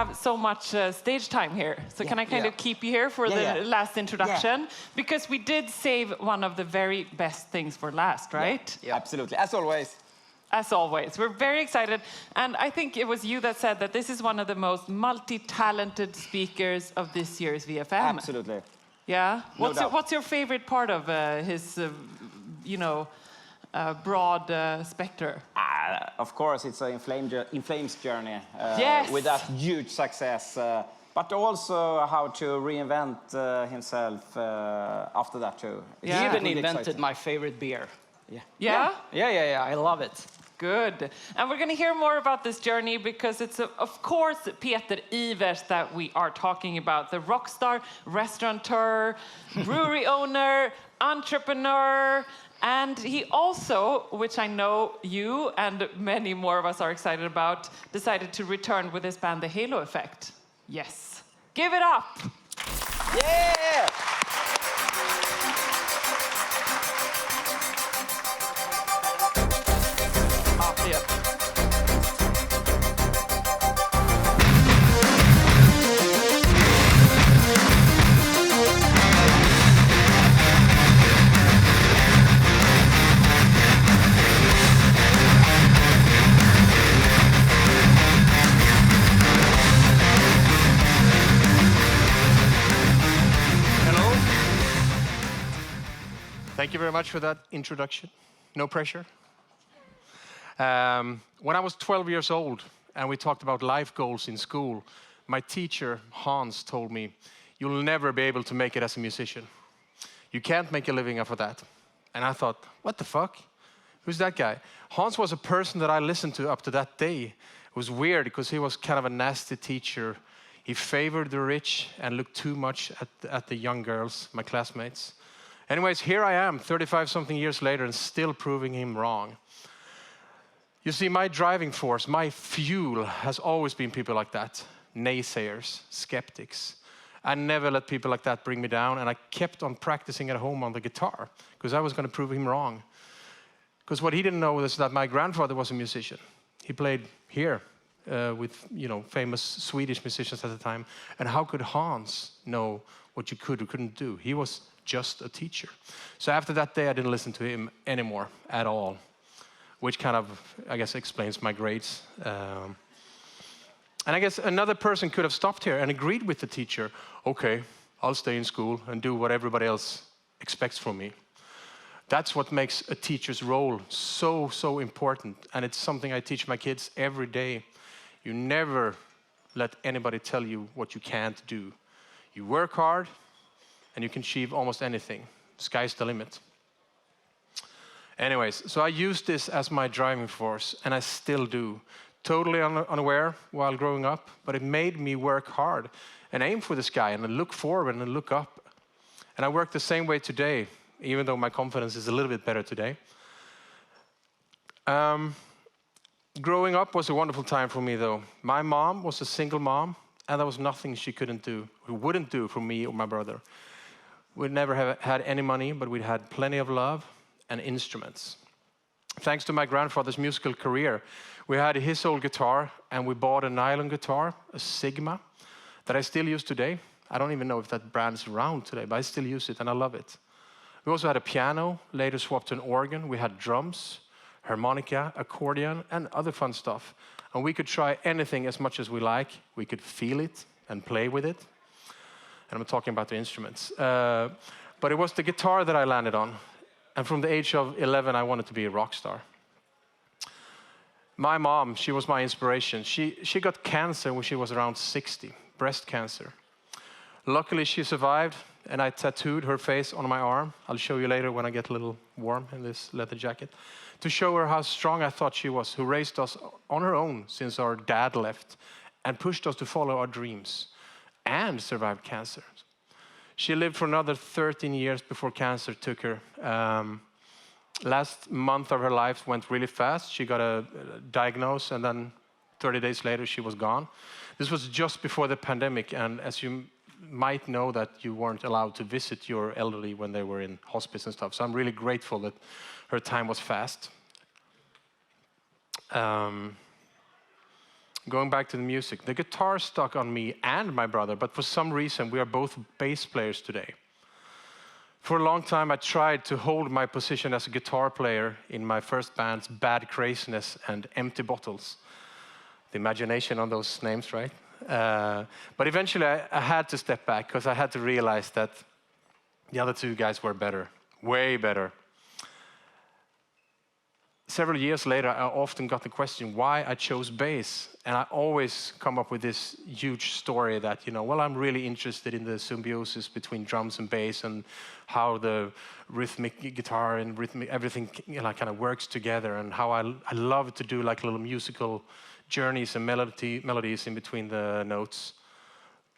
have so much stage time here. So can I kind of keep you here for the last introduction? Yeah. Because we did save one of the very best things for last, right? Yeah. Absolutely, as always. As always. We're very excited. And I think it was you that said that this is one of the most multi-talented speakers of this year's VFM. Absolutely. Yeah? No doubt. What's your favorite part of his, broad spectre? Of course, it's an inflames journey with that huge success, but also how to reinvent himself after that too. Yeah. He even invented my favorite beer. Yeah? Yeah, I love it. Good. And we're going to hear more about this journey because it's, of course, Peter Iwers that we are talking about. The rock star, restaurateur, brewery owner, entrepreneur. And he also, which I know you and many more of us are excited about, decided to return with his band, The Halo Effect. Yes. Give it up. Yeah! Thank you very much for that introduction. No pressure. When I was 12 years old and we talked about life goals in school, my teacher, Hans, told me, you'll never be able to make it as a musician. You can't make a living off of that. And I thought, what the fuck? Who's that guy? Hans was a person that I listened to up to that day. It was weird because he was kind of a nasty teacher. He favored the rich and looked too much at the young girls, my classmates. Anyways, here I am, 35-something years later, and still proving him wrong. You see, my driving force, my fuel, has always been people like that. Naysayers, skeptics. I never let people like that bring me down, and I kept on practicing at home on the guitar, because I was going to prove him wrong. Because what he didn't know was that my grandfather was a musician. He played here with, famous Swedish musicians at the time. And how could Hans know what you could or couldn't do? He was just a teacher. So after that day, I didn't listen to him anymore at all, which kind of, I guess, explains my grades. And I guess another person could have stopped here and agreed with the teacher, okay, I'll stay in school and do what everybody else expects from me. That's what makes a teacher's role so, so important. And it's something I teach my kids every day. You never let anybody tell you what you can't do. You work hard, and you can achieve almost anything. Sky's the limit. Anyways, so I used this as my driving force, and I still do. Totally unaware while growing up, but it made me work hard and aim for the sky and look forward and look up. And I work the same way today, even though my confidence is a little bit better today. Growing up was a wonderful time for me, though. My mom was a single mom, and there was nothing she couldn't do, or wouldn't do for me or my brother. We'd never have had any money, but we'd had plenty of love and instruments. Thanks to my grandfather's musical career, we had his old guitar, and we bought a nylon guitar, a Sigma, that I still use today. I don't even know if that brand is around today, but I still use it, and I love it. We also had a piano, later swapped to an organ. We had drums, harmonica, accordion, and other fun stuff. And we could try anything as much as we like. We could feel it and play with it. And I'm talking about the instruments. But it was the guitar that I landed on. And from the age of 11, I wanted to be a rock star. My mom, she was my inspiration. She got cancer when she was around 60, breast cancer. Luckily, she survived, and I tattooed her face on my arm. I'll show you later when I get a little warm in this leather jacket, to show her how strong I thought she was, who raised us on her own since our dad left, and pushed us to follow our dreams, and survived cancer. She lived for another 13 years before cancer took her. Last month of her life went really fast. She got a diagnosis, and then 30 days later, she was gone. This was just before the pandemic, and as you might know, that you weren't allowed to visit your elderly when they were in hospice and stuff. So I'm really grateful that her time was fast. going back to the music, the guitar stuck on me and my brother, but for some reason we are both bass players today. For a long time I tried to hold my position as a guitar player in my first bands, Bad Craziness and Empty Bottles. The imagination on those names, right? But eventually I had to step back because I had to realize that the other two guys were better, way better. Several years later, I often got the question why I chose bass. And I always come up with this huge story that, well, I'm really interested in the symbiosis between drums and bass and how the rhythmic guitar and rhythmic everything kind of works together, and how I love to do like little musical journeys and melodies in between the notes.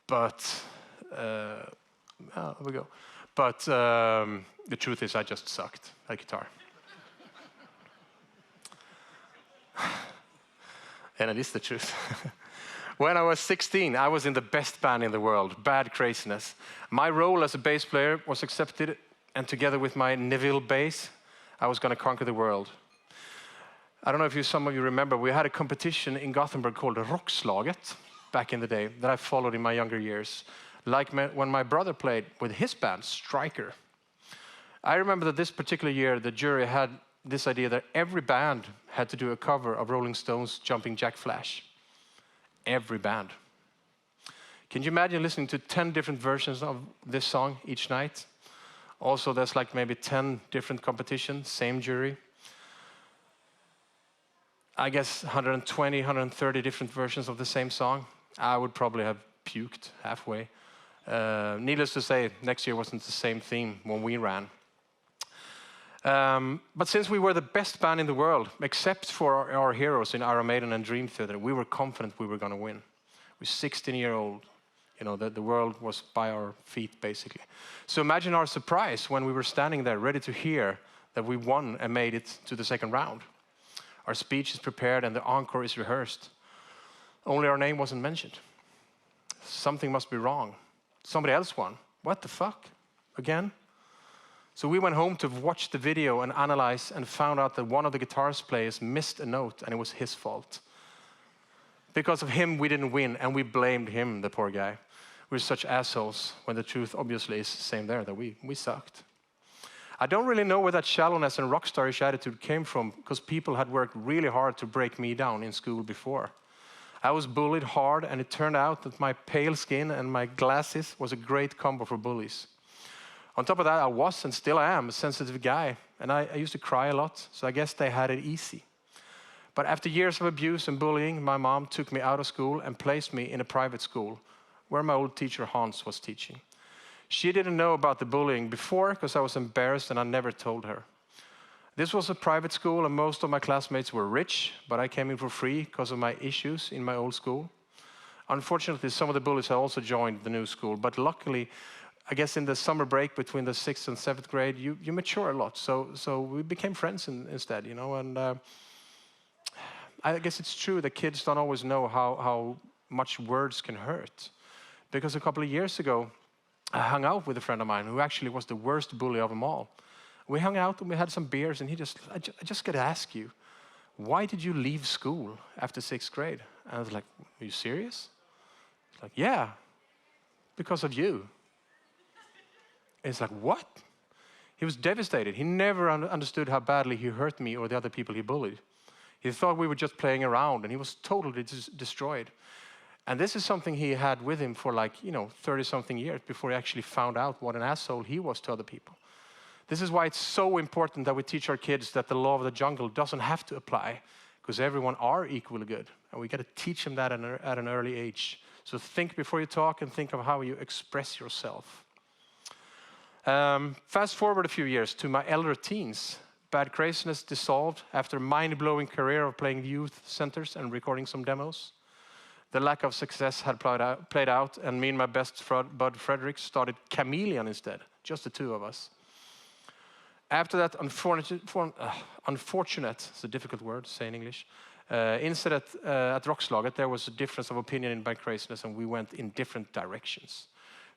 But, there we go. But the truth is I just sucked at guitar. And it is the truth. When I was 16, I was in the best band in the world, Bad Craziness. My role as a bass player was accepted, and together with my Neville bass, I was going to conquer the world. I don't know if some of you remember, we had a competition in Gothenburg called Rockslaget back in the day that I followed in my younger years, like when my brother played with his band, Striker. I remember that this particular year, the jury had this idea that every band had to do a cover of Rolling Stones' Jumping Jack Flash. Every band. Can you imagine listening to 10 different versions of this song each night? Also, there's like maybe 10 different competitions, same jury. I guess 120, 130 different versions of the same song. I would probably have puked halfway. Needless to say, next year wasn't the same theme when we ran. But since we were the best band in the world, except for our heroes in Iron Maiden and Dream Theater, we were confident we were going to win. We're 16-year-old. The world was by our feet, basically. So imagine our surprise when we were standing there ready to hear that we won and made it to the second round. Our speech is prepared and the encore is rehearsed. Only our name wasn't mentioned. Something must be wrong. Somebody else won. What the fuck? Again? So we went home to watch the video and analyze, and found out that one of the guitar players missed a note and it was his fault. Because of him, we didn't win, and we blamed him, the poor guy. We're such assholes, when the truth obviously is the same there, that we sucked. I don't really know where that shallowness and rockstarish attitude came from, because people had worked really hard to break me down in school before. I was bullied hard, and it turned out that my pale skin and my glasses was a great combo for bullies. On top of that, I was, and still am, a sensitive guy, and I used to cry a lot, so I guess they had it easy. But after years of abuse and bullying, my mom took me out of school and placed me in a private school, where my old teacher Hans was teaching. She didn't know about the bullying before, because I was embarrassed and I never told her. This was a private school, and most of my classmates were rich, but I came in for free because of my issues in my old school. Unfortunately, some of the bullies had also joined the new school, but luckily, I guess in the summer break between the 6th and 7th grade, you mature a lot. So we became friends instead, and I guess it's true that kids don't always know how much words can hurt. Because a couple of years ago, I hung out with a friend of mine who actually was the worst bully of them all. We hung out and we had some beers, and I just got to ask you, why did you leave school after 6th grade? And I was like, are you serious? He's like, yeah, because of you. It's like, what? He was devastated. He never understood how badly he hurt me or the other people he bullied. He thought we were just playing around, and he was totally destroyed. And this is something he had with him for 30-something years before he actually found out what an asshole he was to other people. This is why it's so important that we teach our kids that the law of the jungle doesn't have to apply, because everyone are equally good. And we got to teach them that at an early age. So think before you talk, and think of how you express yourself. Fast forward a few years to my elder teens. Bad Craziness dissolved after a mind-blowing career of playing youth centers and recording some demos. The lack of success had played out, and me and my best bud Frederick started Chameleon instead, just the two of us. After that unfortunate, it's a difficult word to say in English, incident at Rockslaget, there was a difference of opinion in Bad Craziness, and we went in different directions.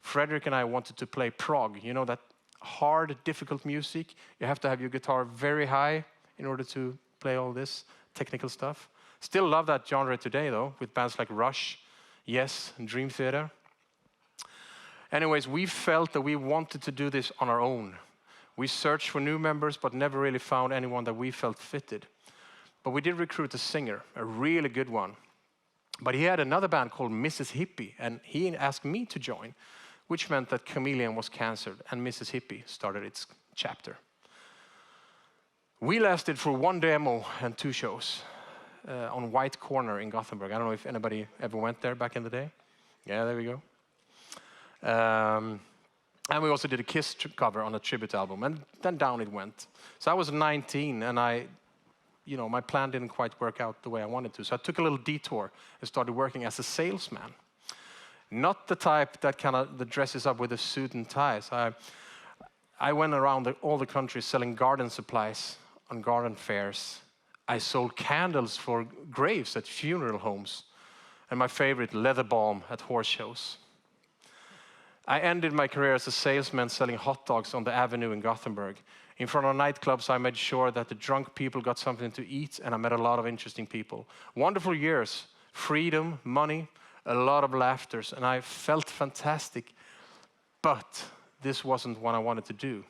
Frederick and I wanted to play prog, that hard, difficult music. You have to have your guitar very high in order to play all this technical stuff. Still love that genre today, though, with bands like Rush, Yes, and Dream Theater. Anyways, we felt that we wanted to do this on our own. We searched for new members, but never really found anyone that we felt fitted. But we did recruit a singer, a really good one. But he had another band called Mrs. Hippie, and he asked me to join, which meant that Chameleon was cancelled, and Mrs. Hippie started its chapter. We lasted for 1 demo and 2 shows on White Corner in Gothenburg. I don't know if anybody ever went there back in the day. Yeah, there we go. And we also did a Kiss cover on a tribute album, and then down it went. So I was 19, and my plan didn't quite work out the way I wanted to. So I took a little detour and started working as a salesman. Not the type that dresses up with a suit and ties. I went around all the country selling garden supplies on garden fairs. I sold candles for graves at funeral homes, and my favorite, leather balm at horse shows. I ended my career as a salesman selling hot dogs on the avenue in Gothenburg. In front of nightclubs, I made sure that the drunk people got something to eat, and I met a lot of interesting people. Wonderful years, freedom, money, a lot of laughter, and I felt fantastic. But this wasn't what I wanted to do.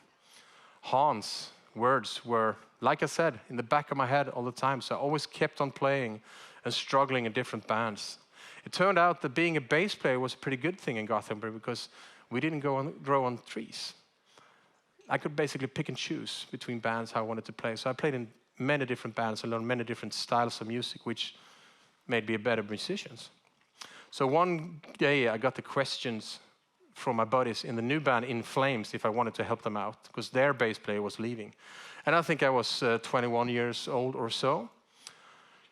Hans' words were, like I said, in the back of my head all the time, so I always kept on playing and struggling in different bands. It turned out that being a bass player was a pretty good thing in Gothenburg because we didn't grow on trees. I could basically pick and choose between bands how I wanted to play. So I played in many different bands and learned many different styles of music, which made me a better musician. So one day I got the questions from my buddies in the new band In Flames if I wanted to help them out because their bass player was leaving. And I think I was 21 years old or so.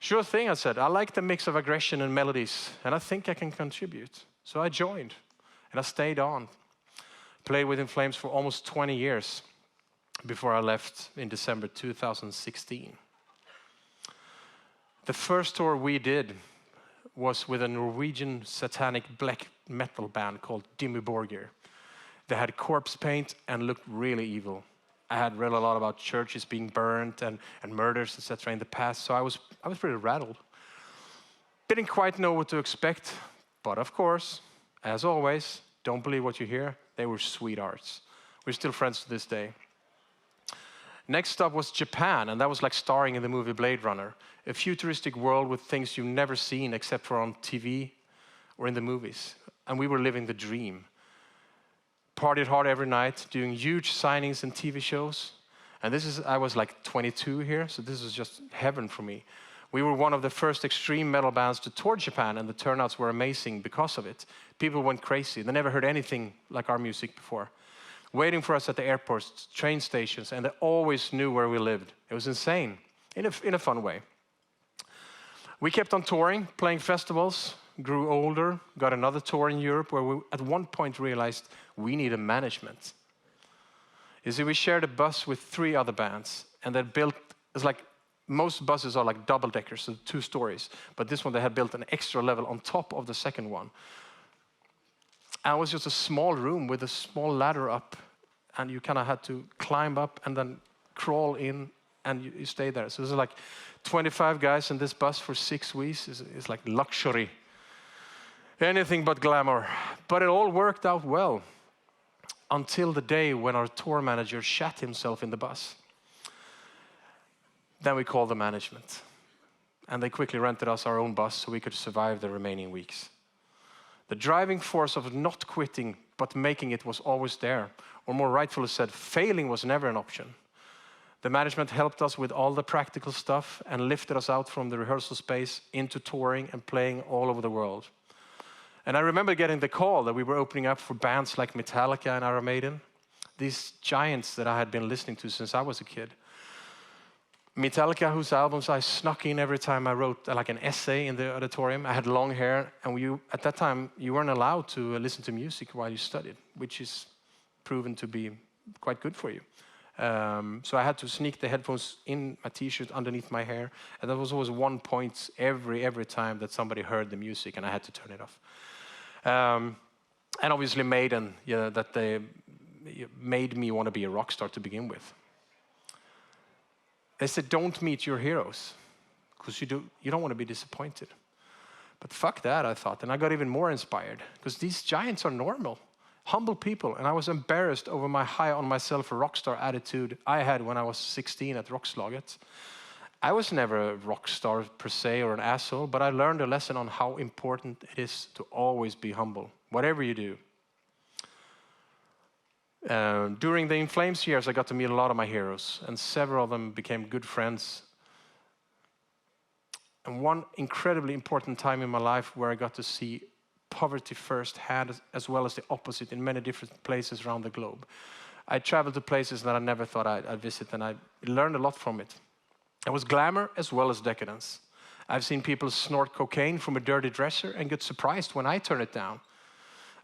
Sure thing, I said. I like the mix of aggression and melodies, and I think I can contribute. So I joined, and I stayed on. Played with In Flames for almost 20 years before I left in December 2016. The first tour we did was with a Norwegian satanic black metal band called Dimmu Borgir. They had corpse paint and looked really evil. I had read a lot about churches being burned and murders, etc. in the past, so I was pretty rattled. Didn't quite know what to expect, but of course, as always, don't believe what you hear. They were sweethearts. We're still friends to this day. Next up was Japan, and that was like starring in the movie Blade Runner, a futuristic world with things you've never seen except for on TV or in the movies. And we were living the dream. Partied hard every night, doing huge signings and TV shows. And I was like 22 here, so this was just heaven for me. We were one of the first extreme metal bands to tour Japan, and the turnouts were amazing because of it. People went crazy. They never heard anything like our music before. Waiting for us at the airports, train stations, and they always knew where we lived. It was insane, in a fun way. We kept on touring, playing festivals, grew older, got another tour in Europe where we at one point realized we need a management. You see, we shared a bus with 3 other bands, and they built, it's like most buses are like double-deckers, so 2 stories, but this one they had built an extra level on top of the second one. And it was just a small room with a small ladder up, and you kind of had to climb up and then crawl in, and you stay there. So there's like 25 guys in this bus for 6 weeks. It's like luxury. Anything but glamour. But it all worked out well until the day when our tour manager shat himself in the bus. Then we called the management, and they quickly rented us our own bus so we could survive the remaining weeks. The driving force of not quitting but making it was always there, or more rightfully said, failing was never an option. The management helped us with all the practical stuff and lifted us out from the rehearsal space into touring and playing all over the world. And I remember getting the call that we were opening up for bands like Metallica and Iron Maiden, these giants that I had been listening to since I was a kid. Metallica, whose albums I snuck in every time I wrote like an essay in the auditorium. I had long hair, and at that time, you weren't allowed to listen to music while you studied, which is proven to be quite good for you. So I had to sneak the headphones in my t-shirt underneath my hair, and there was always 1 point every time that somebody heard the music, and I had to turn it off. And obviously Maiden, that they made me want to be a rock star to begin with. They said, don't meet your heroes. because you don't want to be disappointed. But fuck that, I thought, and I got even more inspired, because these giants are normal, humble people, and I was embarrassed over my high on myself rock star attitude I had when I was 16 at Rockslaget. I was never a rock star per se or an asshole, but I learned a lesson on how important it is to always be humble, whatever you do. During the In Flames years, I got to meet a lot of my heroes, and several of them became good friends. And one incredibly important time in my life where I got to see poverty firsthand, as well as the opposite in many different places around the globe. I traveled to places that I never thought I'd visit, and I learned a lot from it. It was glamour as well as decadence. I've seen people snort cocaine from a dirty dresser and get surprised when I turn it down.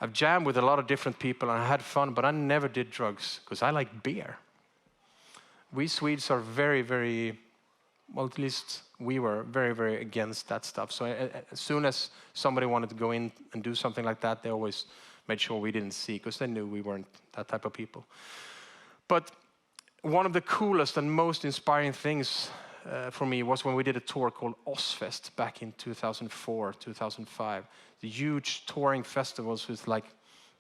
I've jammed with a lot of different people and I had fun, but I never did drugs because I like beer. We Swedes are very, very, well, at least we were very, very against that stuff. So as soon as somebody wanted to go in and do something like that, they always made sure we didn't see, because they knew we weren't that type of people. But one of the coolest and most inspiring things for me was when we did a tour called Ozfest back in 2004, 2005. The huge touring festivals with like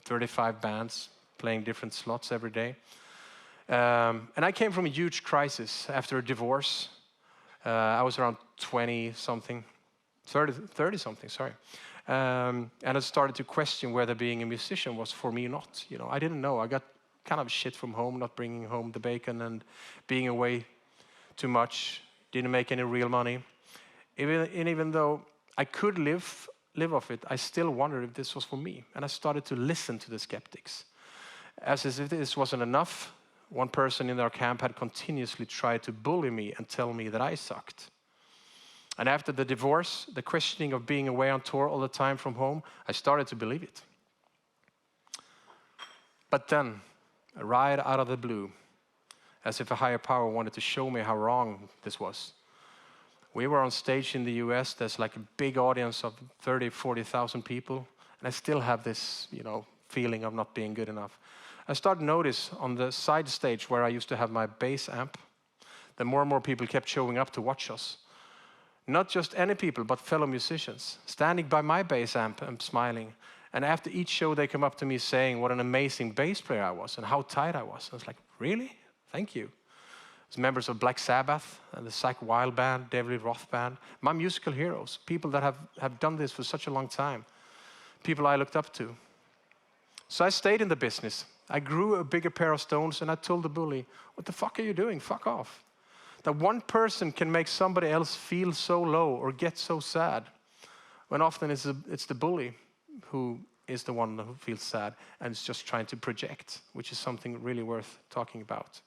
35 bands playing different slots every day. And I came from a huge crisis after a divorce. I was around 20-something, 30-something, sorry. And I started to question whether being a musician was for me or not. You know, I didn't know. I got kind of shit from home, not bringing home the bacon and being away too much. Didn't make any real money. Even though I could live off it, I still wondered if this was for me. And I started to listen to the skeptics. As if this wasn't enough, one person in our camp had continuously tried to bully me and tell me that I sucked. And after the divorce, the questioning of being away on tour all the time from home, I started to believe it. But then, right out of the blue, as if a higher power wanted to show me how wrong this was. We were on stage in the US, there's like a big audience of 30, 40,000 people, and I still have this, feeling of not being good enough. I started to notice on the side stage where I used to have my bass amp, that more and more people kept showing up to watch us. Not just any people, but fellow musicians, standing by my bass amp and smiling. And after each show, they come up to me saying what an amazing bass player I was and how tight I was. I was like, really? Thank you. As members of Black Sabbath and the Zakk Wylde band, David Roth band, my musical heroes, people that have done this for such a long time, people I looked up to. So I stayed in the business. I grew a bigger pair of stones and I told the bully, what the fuck are you doing? Fuck off. That one person can make somebody else feel so low or get so sad, when often it's the bully who is the one who feels sad and is just trying to project, which is something really worth talking about.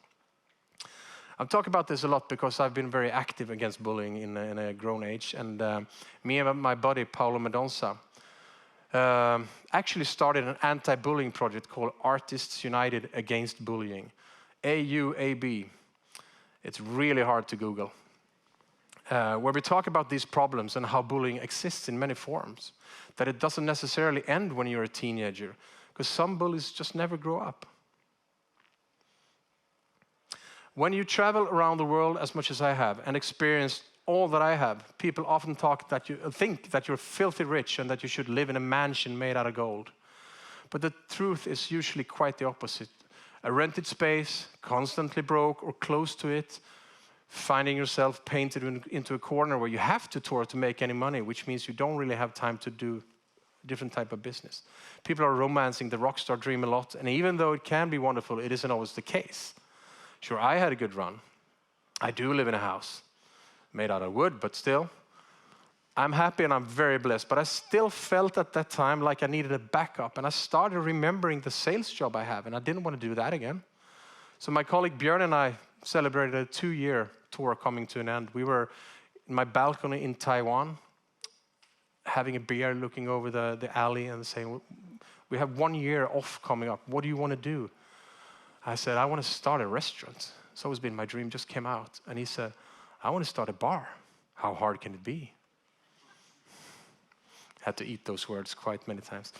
I've talked about this a lot because I've been very active against bullying in a grown age. And me and my buddy, Paolo Mendonça, actually started an anti-bullying project called Artists United Against Bullying, AUAB. It's really hard to Google. Where we talk about these problems and how bullying exists in many forms, that it doesn't necessarily end when you're a teenager, because some bullies just never grow up. When you travel around the world as much as I have and experienced all that I have, people often think that you're filthy rich and that you should live in a mansion made out of gold. But the truth is usually quite the opposite. A rented space, constantly broke or close to it, finding yourself painted into a corner where you have to tour to make any money, which means you don't really have time to do a different type of business. People are romancing the rock star dream a lot, and even though it can be wonderful, it isn't always the case. Sure, I had a good run. I do live in a house made out of wood, but still, I'm happy and I'm very blessed. But I still felt at that time like I needed a backup, and I started remembering the sales job I have, and I didn't want to do that again. So my colleague Björn and I celebrated a 2-year tour coming to an end. We were in my balcony in Taiwan, having a beer, looking over the alley and saying, we have 1 year off coming up. What do you want to do? I said, I want to start a restaurant. It's always been my dream, just came out. And he said, I want to start a bar. How hard can it be? Had to eat those words quite many times.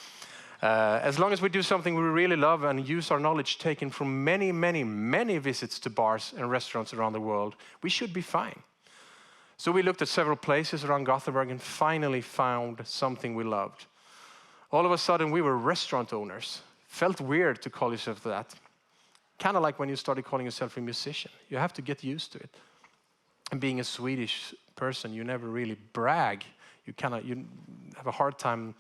As long as we do something we really love and use our knowledge taken from many, many, many visits to bars and restaurants around the world, we should be fine. So we looked at several places around Gothenburg and finally found something we loved. All of a sudden, we were restaurant owners. Felt weird to call yourself that. Kind of like when you started calling yourself a musician. You have to get used to it. And being a Swedish person, you never really brag. You have a hard time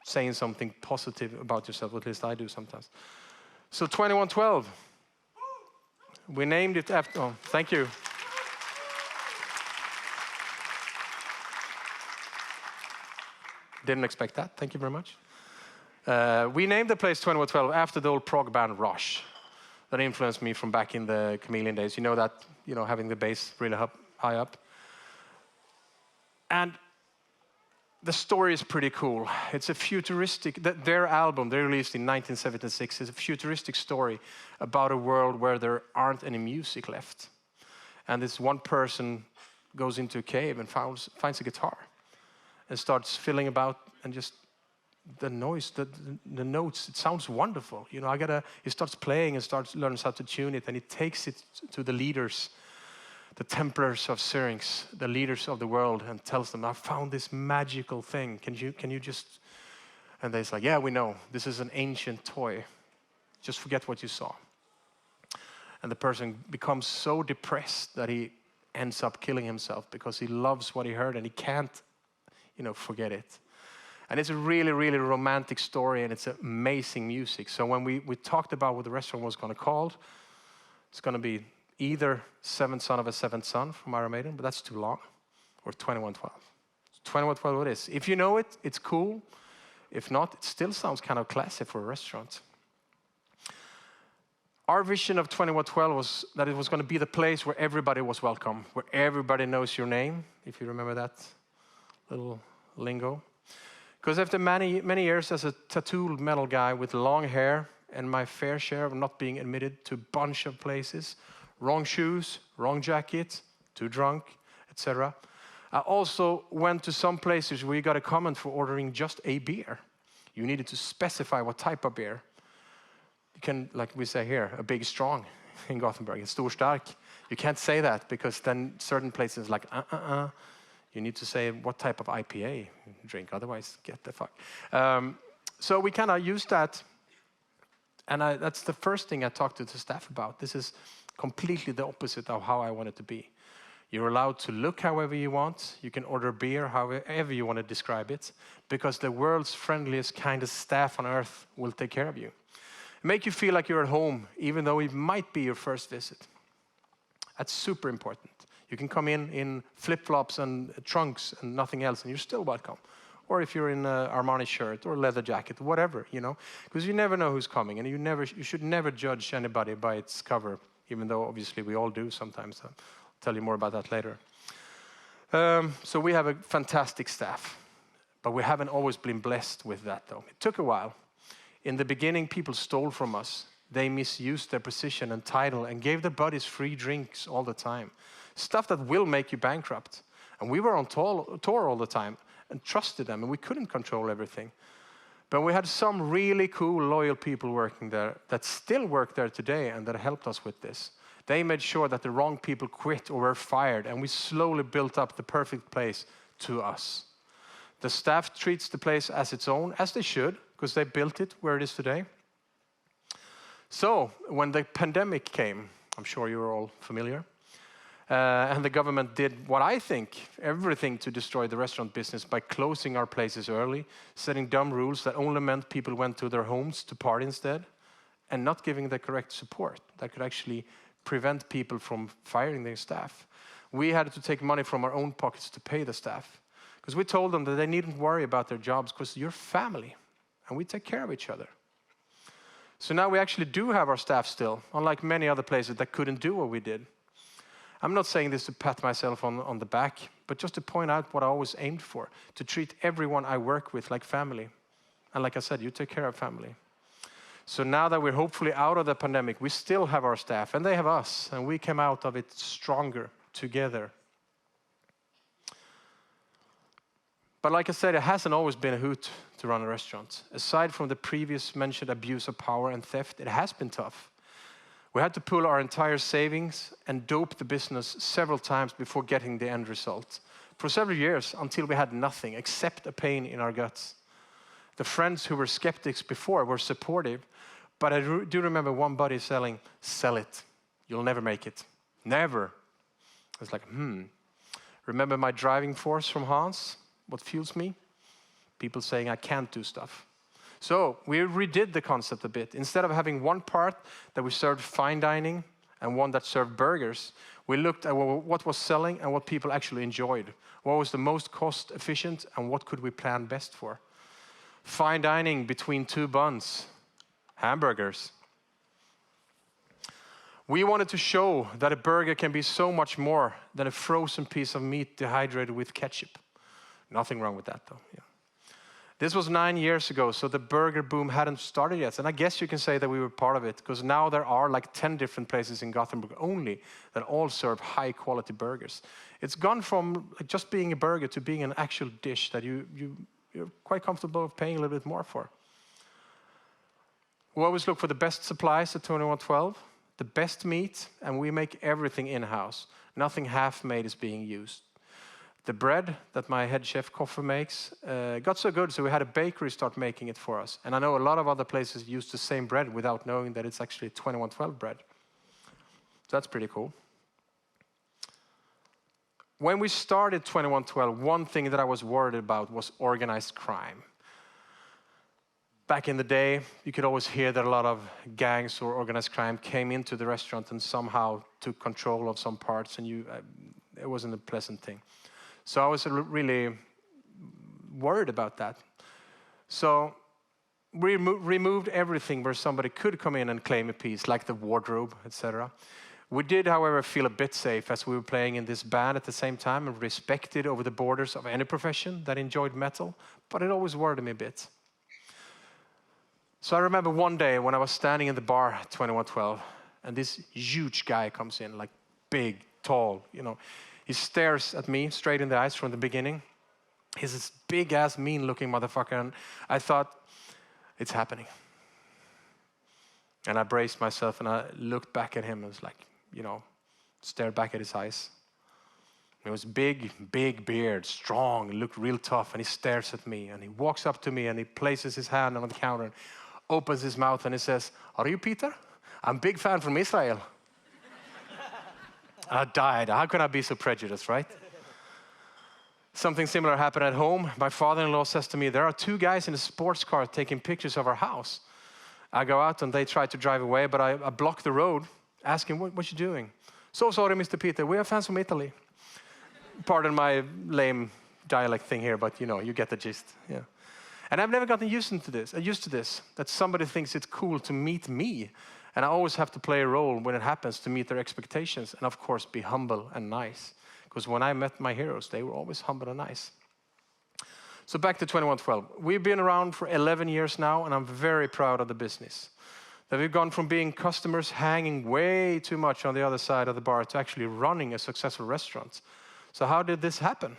saying something positive about yourself, at least I do sometimes. So 2112, we named it after, oh, thank you. Didn't expect that, thank you very much. We named the place 2112 after the old prog band Rush that influenced me from back in the Chameleon days. You know that, having the bass really high up. And the story is pretty cool. It's a futuristic, their album, they released in 1976, is a futuristic story about a world where there aren't any music left. And this one person goes into a cave and finds a guitar and starts filling about, and just the noise, the notes, it sounds wonderful. He starts playing and learns how to tune it, and he takes it to the leaders, the Templars of Syrinx, the leaders of the world, and tells them, I found this magical thing. Can you just... And they're like, yeah, we know. This is an ancient toy. Just forget what you saw. And the person becomes so depressed that he ends up killing himself because he loves what he heard and he can't, forget it. And it's a really, really romantic story, and it's amazing music. So when we talked about what the restaurant was going to call, it's going to be either Seventh Son of a Seventh Son from Iron Maiden, but that's too long, or 2112. 2112 it is. If you know it, it's cool. If not, it still sounds kind of classy for a restaurant. Our vision of 2112 was that it was going to be the place where everybody was welcome, where everybody knows your name, if you remember that little lingo. Because after many, many years as a tattooed metal guy with long hair and my fair share of not being admitted to a bunch of places, wrong shoes, wrong jacket, too drunk, etc. I also went to some places where you got a comment for ordering just a beer. You needed to specify what type of beer. You can, like we say here, a big strong in Gothenburg, a stor stark. You can't say that because then certain places like you need to say what type of IPA you drink, otherwise get the fuck. So we kind of used that, and that's the first thing I talked to the staff about. This is completely the opposite of how I want it to be. You're allowed to look however you want. You can order beer however you want to describe it, because the world's friendliest, kindest staff on earth will take care of you. Make you feel like you're at home, even though it might be your first visit. That's super important. You can come in flip-flops and trunks and nothing else, and you're still welcome. Or if you're in an Armani shirt or leather jacket, whatever, because you never know who's coming, and you should never judge anybody by its cover, even though obviously we all do sometimes. I'll tell you more about that later. So we have a fantastic staff, but we haven't always been blessed with that, though. It took a while. In the beginning, people stole from us. They misused their position and title and gave their buddies free drinks all the time. Stuff that will make you bankrupt. And we were on tour all the time and trusted them, and we couldn't control everything. But we had some really cool, loyal people working there that still work there today and that helped us with this. They made sure that the wrong people quit or were fired, and we slowly built up the perfect place to us. The staff treats the place as its own, as they should, because they built it where it is today. So when the pandemic came, I'm sure you're all familiar, and the government did what I think, everything to destroy the restaurant business by closing our places early, setting dumb rules that only meant people went to their homes to party instead, and not giving the correct support that could actually prevent people from firing their staff. We had to take money from our own pockets to pay the staff, because we told them that they needn't worry about their jobs because you're family, and we take care of each other. So now we actually do have our staff still, unlike many other places that couldn't do what we did. I'm not saying this to pat myself on the back, but just to point out what I always aimed for, to treat everyone I work with like family. And like I said, you take care of family. So now that we're hopefully out of the pandemic, we still have our staff, and they have us, and we came out of it stronger together. But like I said, it hasn't always been a hoot to run a restaurant. Aside from the previous mentioned abuse of power and theft, it has been tough. We had to pull our entire savings and dope the business several times before getting the end result. For several years, until we had nothing except a pain in our guts. The friends who were skeptics before were supportive, but I do remember one buddy selling, "Sell it, you'll never make it, never." I was like, Remember my driving force from Hans? What fuels me? People saying I can't do stuff. So we redid the concept a bit. Instead of having one part that we served fine dining and one that served burgers, we looked at what was selling and what people actually enjoyed. What was the most cost efficient and what could we plan best for? Fine dining between two buns, hamburgers. We wanted to show that a burger can be so much more than a frozen piece of meat dehydrated with ketchup. Nothing wrong with that though. Yeah. This was 9 years ago, so the burger boom hadn't started yet. And I guess you can say that we were part of it, because now there are like 10 different places in Gothenburg only that all serve high quality burgers. It's gone from like just being a burger to being an actual dish that you're quite comfortable paying a little bit more for. We always look for the best supplies at 2112, the best meat, and we make everything in-house. Nothing half-made is being used. The bread that my head chef Koffe makes got so good, so we had a bakery start making it for us. And I know a lot of other places use the same bread without knowing that it's actually 2112 bread. So that's pretty cool. When we started 2112, one thing that I was worried about was organized crime. Back in the day, you could always hear that a lot of gangs or organized crime came into the restaurant and somehow took control of some parts, and it wasn't a pleasant thing. So I was really worried about that. So we removed everything where somebody could come in and claim a piece, like the wardrobe, etc. We did, however, feel a bit safe as we were playing in this band at the same time and respected over the borders of any profession that enjoyed metal, but it always worried me a bit. So I remember one day when I was standing in the bar at 2112, and this huge guy comes in, like big, tall, you know. He stares at me straight in the eyes from the beginning. He's this big-ass, mean-looking motherfucker, and I thought, it's happening. And I braced myself, and I looked back at him and was like, stared back at his eyes. He was big beard, strong, looked real tough, and he stares at me, and he walks up to me, and he places his hand on the counter, and opens his mouth, and he says, "Are you Peter? I'm a big fan from Israel." I died. How can I be so prejudiced, right? Something similar happened at home. My father-in-law says to me, "There are two guys in a sports car taking pictures of our house." I go out and they try to drive away, but I block the road, asking, what you doing? "So sorry, Mr. Peter, we are fans from Italy." Pardon my lame dialect thing here, but you get the gist. Yeah. And I've never gotten used to this, that somebody thinks it's cool to meet me. And I always have to play a role when it happens to meet their expectations and, of course, be humble and nice. Because when I met my heroes, they were always humble and nice. So back to 2112. We've been around for 11 years now, and I'm very proud of the business. That we've gone from being customers hanging way too much on the other side of the bar to actually running a successful restaurant. So how did this happen?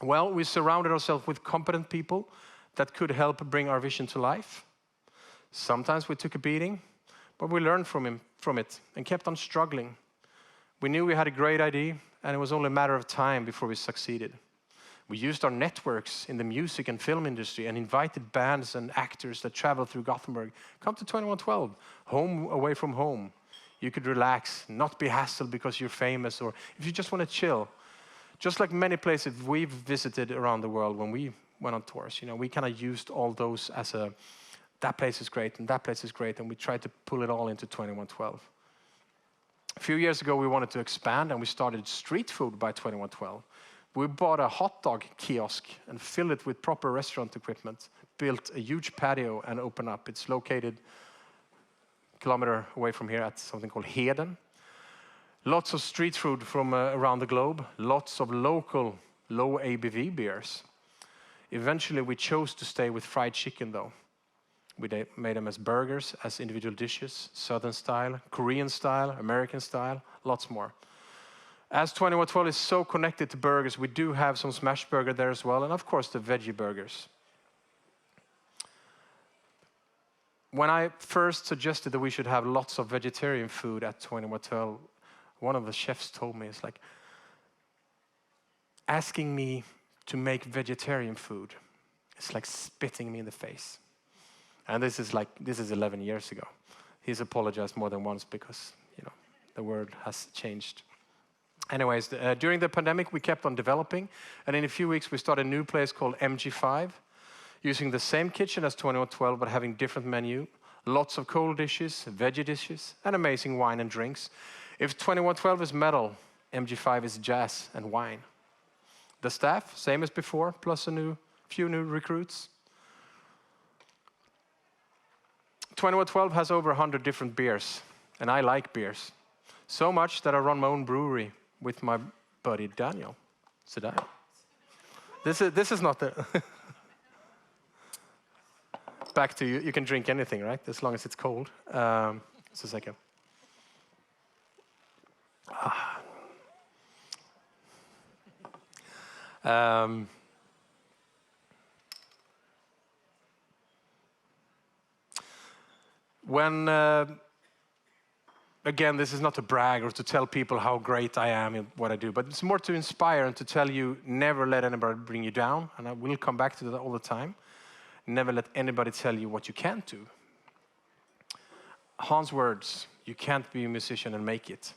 Well, we surrounded ourselves with competent people that could help bring our vision to life. Sometimes we took a beating, but we learned from it and kept on struggling. We knew we had a great idea, and it was only a matter of time before we succeeded. We used our networks in the music and film industry and invited bands and actors that traveled through Gothenburg. Come to 2112, home away from home. You could relax, not be hassled because you're famous, or if you just want to chill. Just like many places we've visited around the world when we went on tours, we kind of used all those as that place is great and that place is great, and we tried to pull it all into 2112. A few years ago, we wanted to expand, and we started street food by 2112. We bought a hot dog kiosk and filled it with proper restaurant equipment, built a huge patio and opened up. It's located a kilometer away from here at something called Heden. Lots of street food from around the globe, lots of local low ABV beers. Eventually, we chose to stay with fried chicken, though. We made them as burgers, as individual dishes, Southern style, Korean style, American style, lots more. As 2112 is so connected to burgers, we do have some smash burger there as well, and of course the veggie burgers. when I first suggested that we should have lots of vegetarian food at 2112, one of the chefs told me, it's like, asking me to make vegetarian food, it's like spitting me in the face. And this is 11 years ago. He's apologized more than once because, the word has changed. Anyways, during the pandemic, we kept on developing. And in a few weeks, we started a new place called MG5, using the same kitchen as 2112, but having different menu. Lots of cold dishes, veggie dishes, and amazing wine and drinks. If 2112 is metal, MG5 is jazz and wine. The staff, same as before, plus a few new recruits. 2112 has over 100 different beers, and I like beers. So much that I run my own brewery with my buddy Daniel. Sit down. This is not the... Back to you. You can drink anything, right? As long as it's cold. Just a second. Again, this is not to brag or to tell people how great I am in what I do, but it's more to inspire and to tell you, never let anybody bring you down. And I will come back to that all the time. Never let anybody tell you what you can't do. Hans' words, you can't be a musician and make it.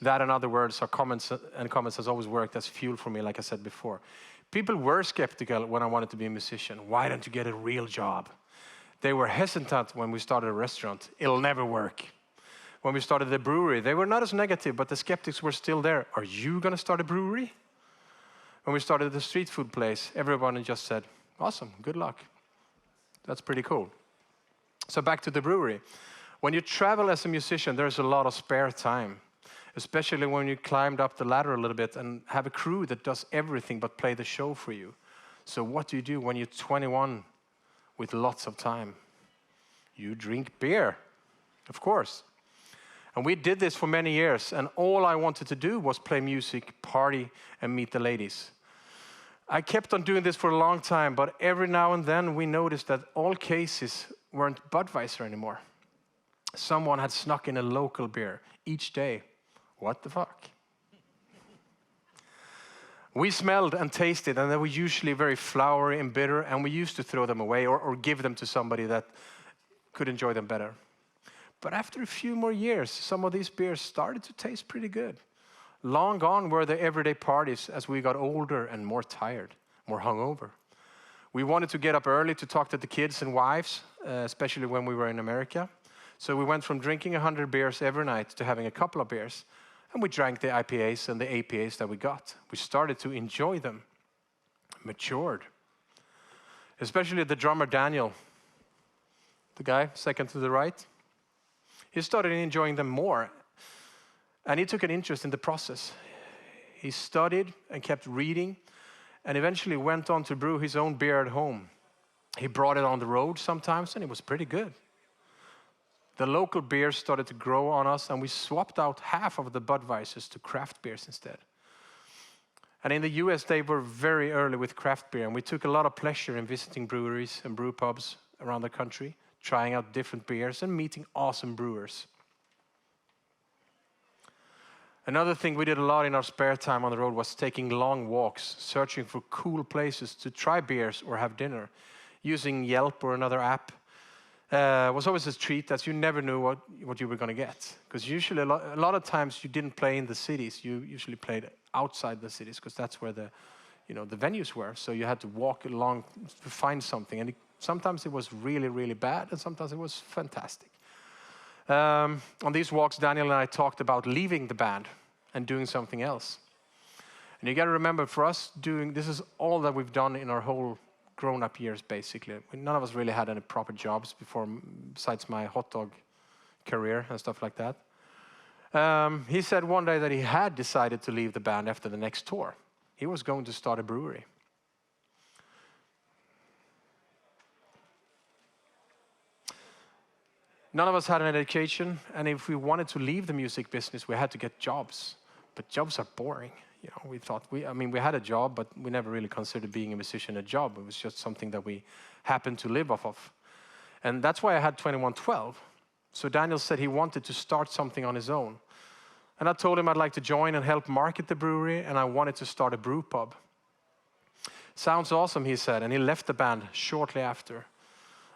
That and other words or comments has always worked as fuel for me, like I said before. People were skeptical when I wanted to be a musician. Why don't you get a real job? They were hesitant when we started a restaurant. It'll never work. When we started the brewery, they were not as negative, but the skeptics were still there. Are you going to start a brewery? When we started the street food place, everyone just said, awesome, good luck. That's pretty cool. So back to the brewery. When you travel as a musician, there's a lot of spare time, especially when you climbed up the ladder a little bit and have a crew that does everything but play the show for you. So what do you do when you're 21 with lots of time? You drink beer, of course. And we did this for many years, and all I wanted to do was play music, party, and meet the ladies. I kept on doing this for a long time, but every now and then we noticed that all cases weren't Budweiser anymore. Someone had snuck in a local beer each day. What the fuck? We smelled and tasted, and they were usually very flowery and bitter, and we used to throw them away or give them to somebody that could enjoy them better. But after a few more years, some of these beers started to taste pretty good. Long gone were the everyday parties as we got older and more tired, more hungover. We wanted to get up early to talk to the kids and wives, especially when we were in America. So we went from drinking 100 beers every night to having a couple of beers. And we drank the IPAs and the APAs that we got. We started to enjoy them, matured. Especially the drummer Daniel, the guy second to the right. He started enjoying them more. And he took an interest in the process. He studied and kept reading and eventually went on to brew his own beer at home. He brought it on the road sometimes and it was pretty good. The local beers started to grow on us and we swapped out half of the Budweisers to craft beers instead. And in the US, they were very early with craft beer and we took a lot of pleasure in visiting breweries and brew pubs around the country, trying out different beers and meeting awesome brewers. Another thing we did a lot in our spare time on the road was taking long walks, searching for cool places to try beers or have dinner. Using Yelp or another app was always a treat that you never knew what you were going to get. Because usually, a lot of times you didn't play in the cities. You usually played outside the cities because that's where the venues were. So you had to walk along to find something. And sometimes it was really, really bad, and sometimes it was fantastic. On these walks, Daniel and I talked about leaving the band and doing something else. And you got to remember, for us, this is all that we've done in our whole grown-up years, basically. None of us really had any proper jobs before, besides my hot dog career and stuff like that. He said one day that he had decided to leave the band after the next tour. He was going to start a brewery. None of us had an education, and if we wanted to leave the music business, we had to get jobs. But jobs are boring. We thought, we had a job, but we never really considered being a musician a job. It was just something that we happened to live off of. And that's why I had 2112. So Daniel said he wanted to start something on his own. And I told him I'd like to join and help market the brewery, and I wanted to start a brew pub. Sounds awesome, he said, and he left the band shortly after.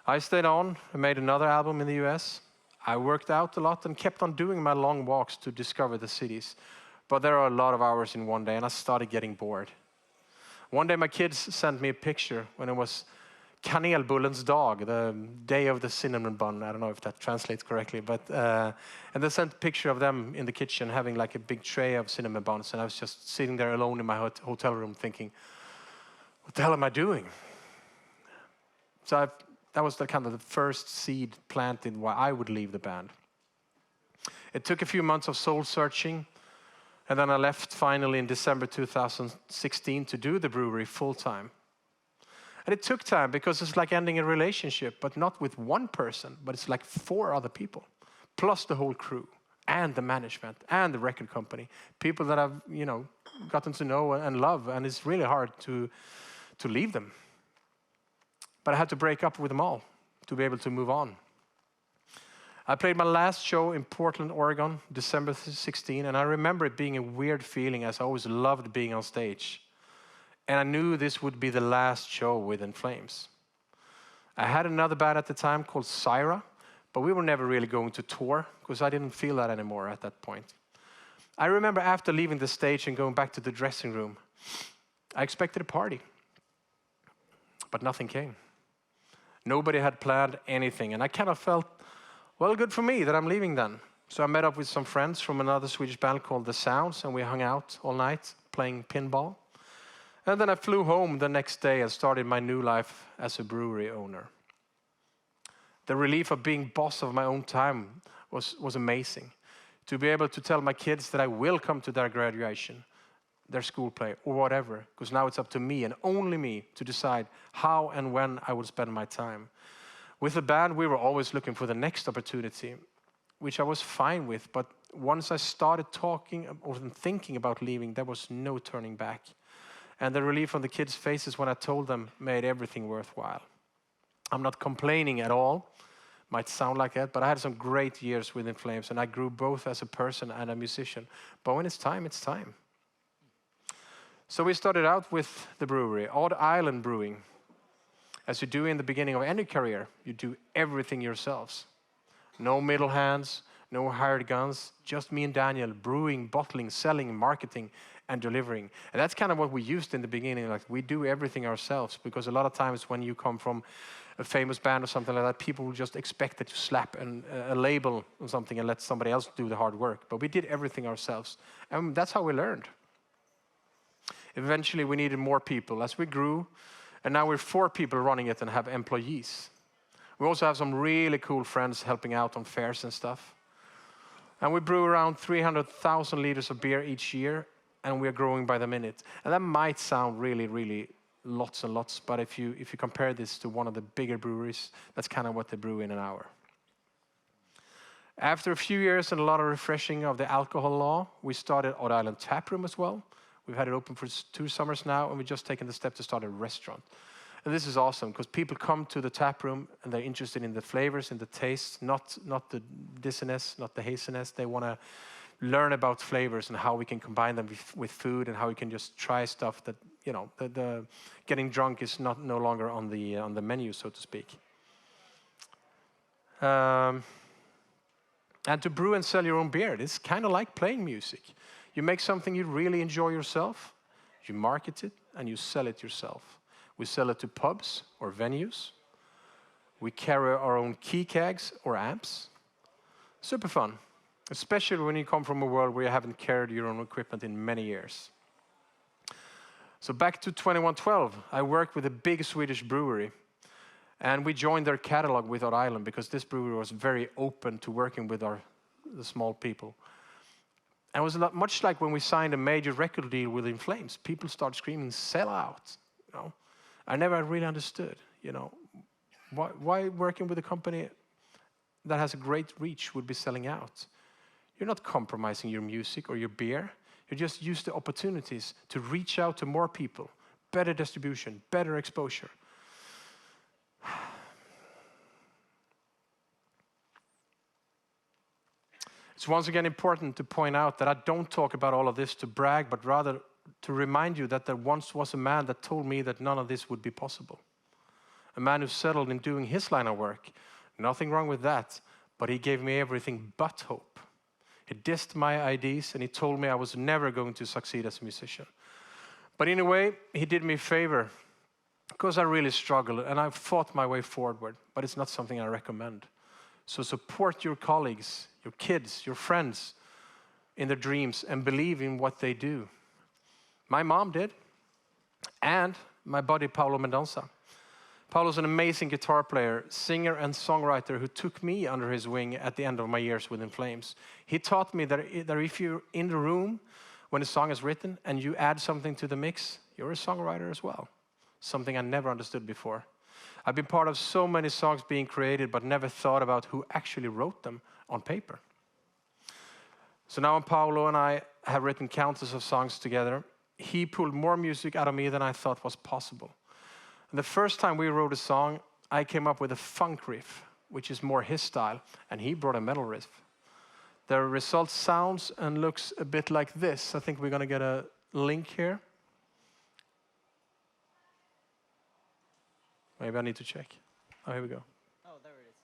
I stayed on and made another album in the US. I worked out a lot and kept on doing my long walks to discover the cities. But there are a lot of hours in one day, and I started getting bored. One day my kids sent me a picture when it was Kanelbullens dag, the day of the cinnamon bun. I don't know if that translates correctly, but and they sent a picture of them in the kitchen having like a big tray of cinnamon buns, and I was just sitting there alone in my hotel room thinking, what the hell am I doing? So that was the kind of the first seed planted why I would leave the band. It took a few months of soul searching, and then I left finally in December 2016 to do the brewery full time. And it took time because it's like ending a relationship, but not with one person, but it's like 4 other people, plus the whole crew, and the management, and the record company. People that I've, gotten to know and love, and it's really hard to leave them. But I had to break up with them all to be able to move on. I played my last show in Portland, Oregon, December 16, and I remember it being a weird feeling as I always loved being on stage. And I knew this would be the last show with In Flames. I had another band at the time called Syra, but we were never really going to tour because I didn't feel that anymore at that point. I remember after leaving the stage and going back to the dressing room, I expected a party, but nothing came. Nobody had planned anything, and I kind of felt, well, good for me that I'm leaving then. So I met up with some friends from another Swedish band called The Sounds, and we hung out all night playing pinball. And then I flew home the next day and started my new life as a brewery owner. The relief of being boss of my own time was amazing. To be able to tell my kids that I will come to their graduation, their school play, or whatever, because now it's up to me and only me to decide how and when I will spend my time. With the band, we were always looking for the next opportunity, which I was fine with, but once I started talking or thinking about leaving, there was no turning back. And the relief on the kids' faces when I told them made everything worthwhile. I'm not complaining at all. Might sound like that, but I had some great years with In Flames, and I grew both as a person and a musician. But when it's time, it's time. So we started out with the brewery, Odd Island Brewing. As you do in the beginning of any career, you do everything yourselves. No middle hands, no hired guns, just me and Daniel brewing, bottling, selling, marketing, and delivering. And that's kind of what we used in the beginning. Like, we do everything ourselves, because a lot of times when you come from a famous band or something like that, people will just expect that you slap a label on something and let somebody else do the hard work. But we did everything ourselves. And that's how we learned. Eventually, we needed more people as we grew. And now we're 4 people running it and have employees. We also have some really cool friends helping out on fairs and stuff. And we brew around 300,000 liters of beer each year, and we're growing by the minute. And that might sound really, really lots and lots, but if you compare this to one of the bigger breweries, that's kind of what they brew in an hour. After a few years and a lot of refreshing of the alcohol law, we started Odd Island Taproom as well. We've had it open for 2 summers now, and we've just taken the step to start a restaurant. And this is awesome, because people come to the tap room and they're interested in the flavors and the tastes, not the dizziness, not the haziness. They want to learn about flavors and how we can combine them with food, and how we can just try stuff that, the getting drunk is no longer on the menu, so to speak. And to brew and sell your own beer, it's kind of like playing music. You make something you really enjoy yourself, you market it, and you sell it yourself. We sell it to pubs or venues. We carry our own key kegs or amps. Super fun, especially when you come from a world where you haven't carried your own equipment in many years. So back to 2112, I worked with a big Swedish brewery, and we joined their catalog with Odd Island because this brewery was very open to working with the small people. And it was much like when we signed a major record deal with In Flames. People start screaming, "Sell out!" I never really understood, why working with a company that has a great reach would be selling out. You're not compromising your music or your beer. You just use the opportunities to reach out to more people, better distribution, better exposure. It's once again important to point out that I don't talk about all of this to brag, but rather to remind you that there once was a man that told me that none of this would be possible. A man who settled in doing his line of work. Nothing wrong with that, but he gave me everything but hope. He dissed my ideas and he told me I was never going to succeed as a musician. But in a way, he did me a favor because I really struggled and I fought my way forward, but it's not something I recommend. So support your colleagues, your kids, your friends in their dreams and believe in what they do. My mom did, and my buddy Paulo Mendonça. Paulo's an amazing guitar player, singer and songwriter who took me under his wing at the end of my years with In Flames. He taught me that if you're in the room when a song is written and you add something to the mix, you're a songwriter as well. Something I never understood before. I've been part of so many songs being created, but never thought about who actually wrote them on paper. So now Paulo and I have written countless of songs together. He pulled more music out of me than I thought was possible. And the first time we wrote a song, I came up with a funk riff, which is more his style, and he brought a metal riff. The result sounds and looks a bit like this. I think we're going to get a link here. Maybe I need to check. Oh, here we go. Oh, there it is.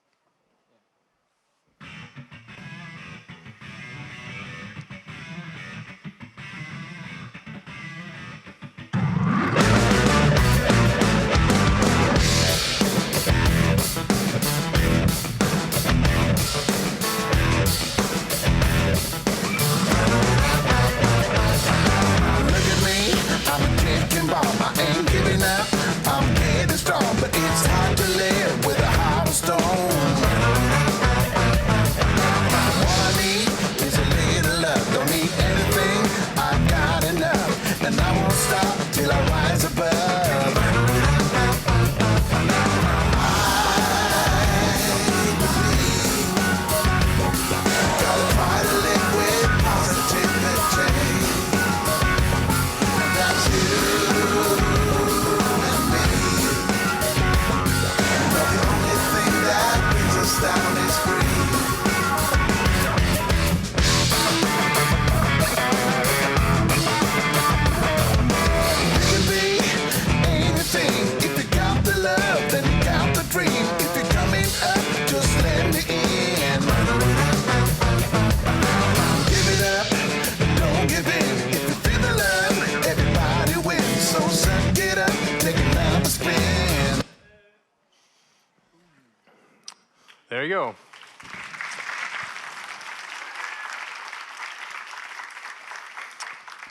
There you go.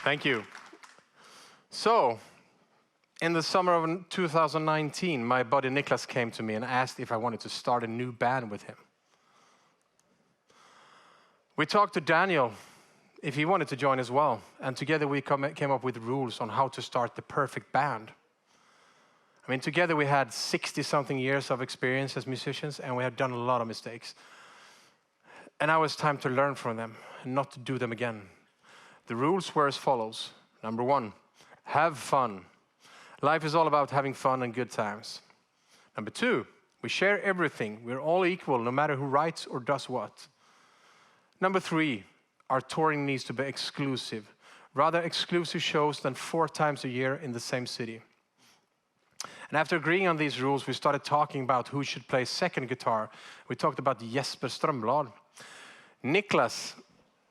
Thank you. So, in the summer of 2019, my buddy Niklas came to me and asked if I wanted to start a new band with him. We talked to Daniel if he wanted to join as well, and together we came up with rules on how to start the perfect band. I mean, together we had 60-something years of experience as musicians, and we had done a lot of mistakes. And now it's time to learn from them and not to do them again. The rules were as follows. Number 1, have fun. Life is all about having fun and good times. Number 2, we share everything. We're all equal, no matter who writes or does what. Number 3, our touring needs to be exclusive. Rather exclusive shows than 4 times a year in the same city. And after agreeing on these rules, we started talking about who should play second guitar. We talked about Jesper Strömblad. Niklas,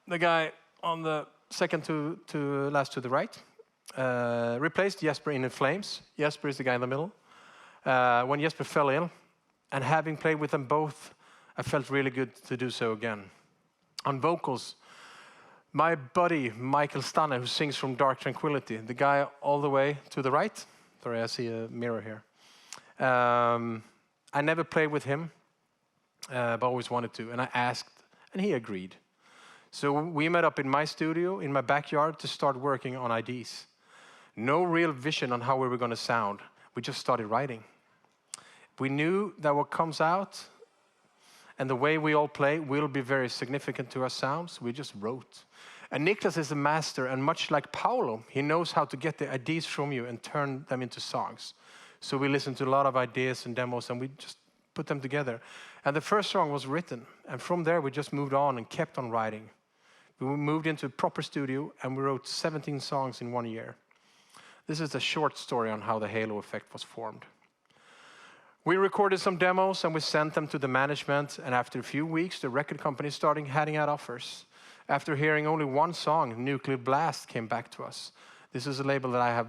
the guy on the second to last to the right, replaced Jesper in Flames. Jesper is the guy in the middle. When Jesper fell ill, and having played with them both, I felt really good to do so again. On vocals, my buddy Michael Stanne, who sings from Dark Tranquillity, the guy all the way to the right. Sorry, I see a mirror here. I never played with him, but always wanted to, and I asked, and he agreed. So we met up in my studio, in my backyard, to start working on ideas. No real vision on how we were going to sound. We just started writing. We knew that what comes out and the way we all play will be very significant to our sounds. We just wrote. And Niklas is a master, and much like Paolo, he knows how to get the ideas from you and turn them into songs. So we listened to a lot of ideas and demos, and we just put them together. And the first song was written, and from there we just moved on and kept on writing. We moved into a proper studio, and we wrote 17 songs in 1 year. This is a short story on how the Halo effect was formed. We recorded some demos, and we sent them to the management, and after a few weeks, the record company started handing out offers. After hearing only one song, Nuclear Blast came back to us. This is a label that I have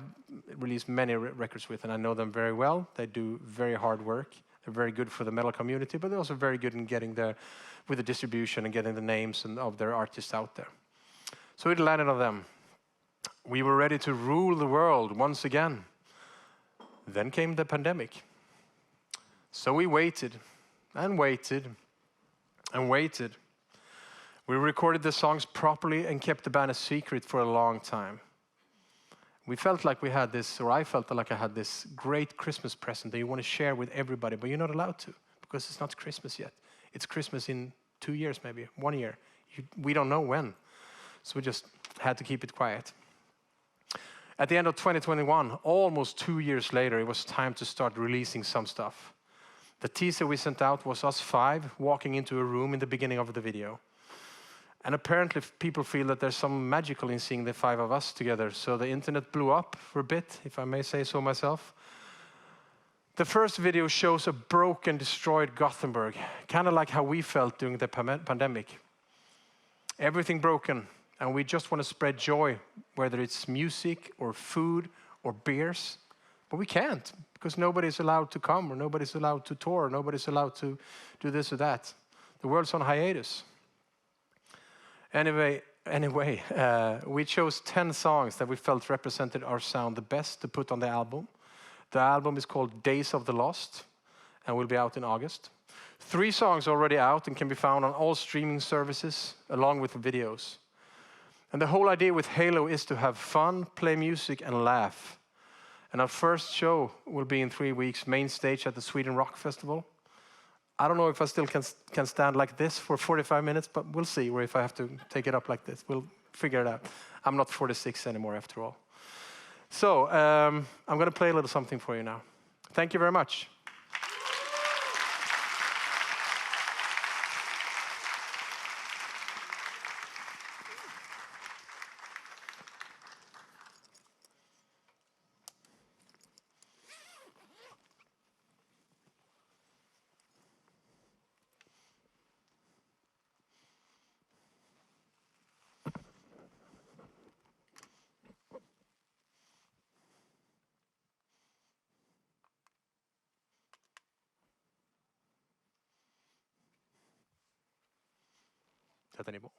released many records with, and I know them very well. They do very hard work. They're very good for the metal community, but they're also very good in getting with the distribution and getting the names of their artists out there. So it landed on them. We were ready to rule the world once again. Then came the pandemic. So we waited and waited and waited. We recorded the songs properly and kept the band a secret for a long time. We felt like we had this, or I felt like I had this great Christmas present that you want to share with everybody, but you're not allowed to because it's not Christmas yet. It's Christmas in 2 years, maybe 1 year. We don't know when. So we just had to keep it quiet. At the end of 2021, almost 2 years later, it was time to start releasing some stuff. The teaser we sent out was us 5 walking into a room in the beginning of the video. And apparently people feel that there's some magical in seeing the 5 of us together. So the internet blew up for a bit, if I may say so myself. The first video shows a broken, destroyed Gothenburg, kind of like how we felt during the pandemic. Everything broken, and we just want to spread joy, whether it's music or food or beers. But we can't, because nobody's allowed to come, or nobody's allowed to tour, or nobody's allowed to do this or that. The world's on hiatus. Anyway, we chose 10 songs that we felt represented our sound the best to put on the album. The album is called Days of the Lost and will be out in August. 3 songs already out and can be found on all streaming services along with videos. And the whole idea with Halo is to have fun, play music and laugh. And our first show will be in 3 weeks, main stage at the Sweden Rock Festival. I don't know if I still can stand like this for 45 minutes, but we'll see, or if I have to take it up like this. We'll figure it out. I'm not 46 anymore after all. So I'm going to play a little something for you now. Thank you very much. Sätter ni på?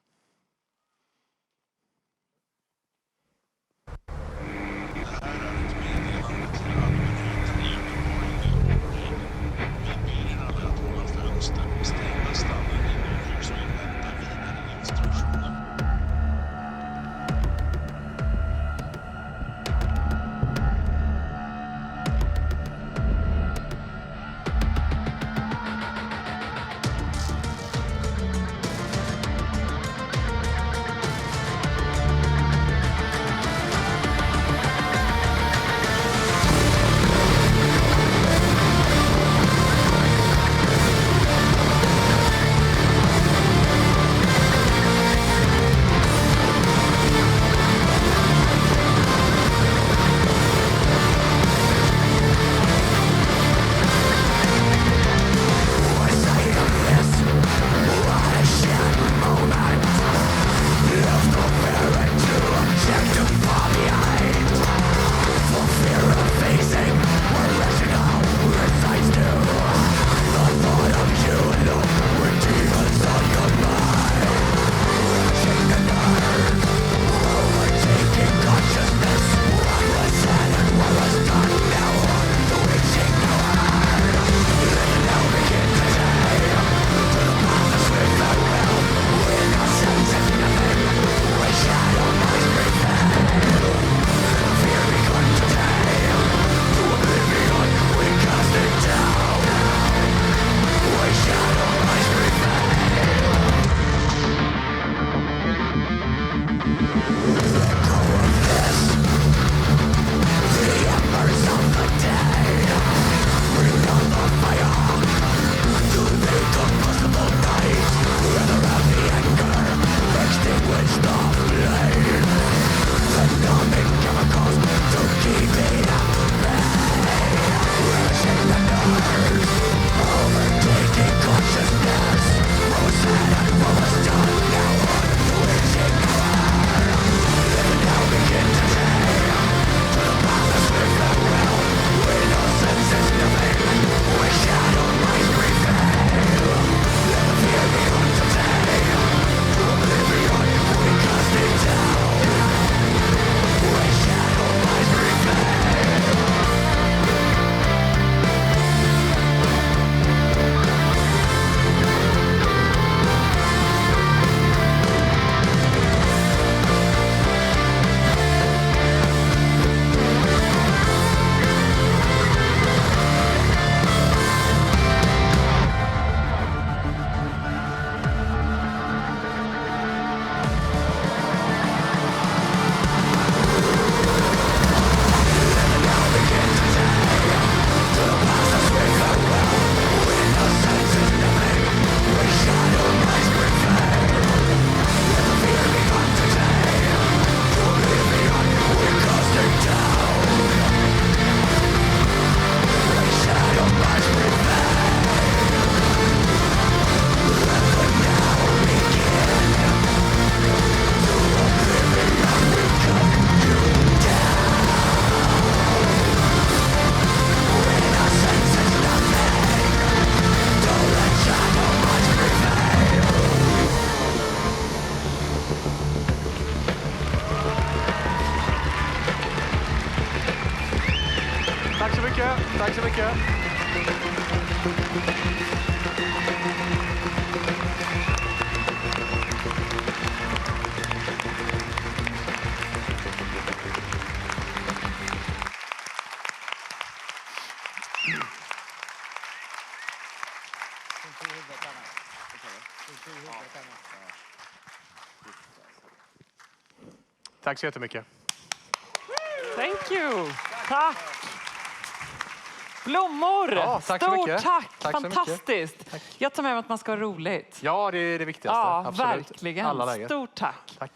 Tack så mycket. Tack så jättemycket. Thank you. Tack. Blommor. Ja, tack så Stort mycket. tack. Tack så mycket. Fantastiskt. Tack. Jag tar med mig att man ska ha roligt. Ja, det är det viktigaste. Ja, Absolut. verkligen. Alla läger. Stort tack. Tack.